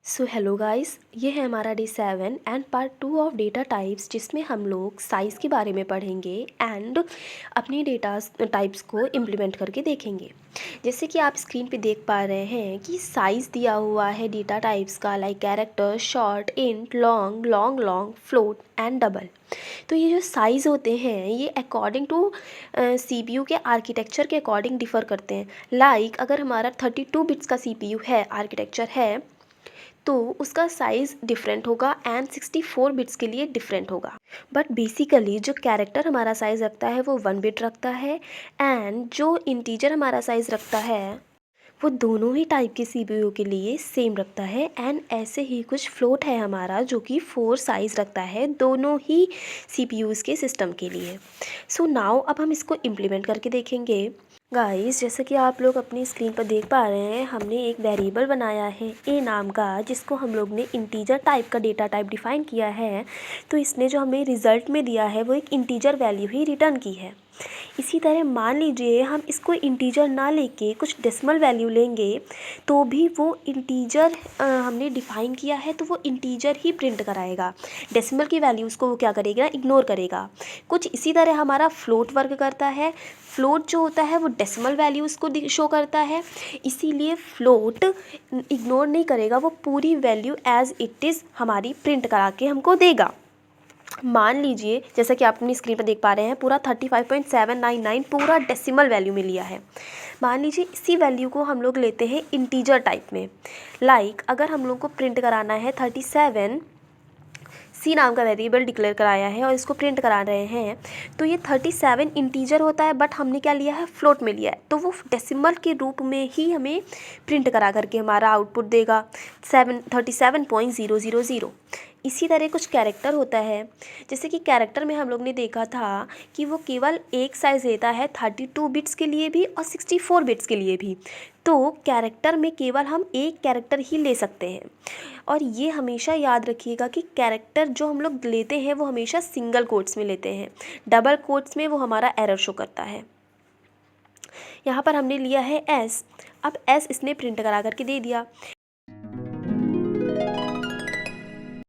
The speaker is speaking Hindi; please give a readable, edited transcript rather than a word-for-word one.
सो हेलो गाइस, ये है हमारा day 7 and part 2 of data types, जिसमें हम लोग साइज़ के बारे में पढ़ेंगे एंड अपनी डेटा टाइप्स को इम्प्लीमेंट करके देखेंगे। जैसे कि आप स्क्रीन पे देख पा रहे हैं कि साइज़ दिया हुआ है डेटा टाइप्स का, like character, short, int, long, long long, float and double. तो ये जो साइज़ होते हैं ये अकॉर्डिंग टू CPU के आर्किटेक्चर के अकॉर्डिंग डिफ़र करते हैं। लाइक अगर हमारा 32 बिट्स का CPU है, आर्किटेक्चर है, तो उसका साइज़ डिफरेंट होगा एंड 64 बिट्स के लिए डिफरेंट होगा। बट बेसिकली जो कैरेक्टर हमारा साइज़ रखता है वो 1 बिट रखता है एंड जो इंटीजर हमारा साइज़ रखता है वो दोनों ही टाइप के CPU के लिए सेम रखता है। एंड ऐसे ही कुछ फ्लोट है हमारा जो कि 4 साइज़ रखता है दोनों ही CPUs के सिस्टम के लिए। सो नाउ अब हम इसको इम्प्लीमेंट करके देखेंगे। गाइस, जैसे कि आप लोग अपनी स्क्रीन पर देख पा रहे हैं, हमने एक वेरिएबल बनाया है ए नाम का, जिसको हम लोग ने इंटीजर टाइप का डेटा टाइप डिफ़ाइन किया है। तो इसने जो हमें रिज़ल्ट में दिया है वो एक इंटीजर वैल्यू ही रिटर्न की है। इसी तरह मान लीजिए हम इसको इंटीजर ना लेके कुछ डेसिमल वैल्यू लेंगे तो भी वो इंटीजर हमने डिफ़ाइन किया है तो वो इंटीजर ही प्रिंट कराएगा। डेसिमल की वैल्यूज़ को वो क्या करेगा, इग्नोर करेगा। कुछ इसी तरह हमारा फ्लोट वर्क करता है। फ्लोट जो होता है वो डेसिमल वैल्यूज़ को शो करता है, इसीलिए फ्लोट इग्नोर नहीं करेगा, वो पूरी वैल्यू एज इट इज़ हमारी प्रिंट करा के हमको देगा। मान लीजिए जैसा कि आप अपनी स्क्रीन पर देख पा रहे हैं, पूरा 35.799 पूरा डेसिमल वैल्यू में लिया है। मान लीजिए इसी वैल्यू को हम लोग लेते हैं इंटीजर टाइप में। लाइक अगर हम लोग को प्रिंट कराना है 37 सी नाम का वेरिएबल डिक्लेयर कराया है और इसको प्रिंट करा रहे हैं, तो ये 37 इंटीजर होता है, बट हमने क्या लिया है, फ्लोट में लिया है, तो वो डेसिमल के रूप में ही हमें प्रिंट करा करके हमारा आउटपुट देगा 37.000। इसी तरह कुछ कैरेक्टर होता है। जैसे कि कैरेक्टर में हम लोग ने देखा था कि वो केवल एक साइज़ लेता है 32 बिट्स के लिए भी और 64 बिट्स के लिए भी। तो कैरेक्टर में केवल हम एक कैरेक्टर ही ले सकते हैं। और ये हमेशा याद रखिएगा कि कैरेक्टर जो हम लोग लेते हैं वो हमेशा सिंगल कोट्स में लेते हैं, डबल कोट्स में वो हमारा एरर शो करता है। यहाँ पर हमने लिया है एस। अब एस इसने प्रिंट करा करके दे दिया।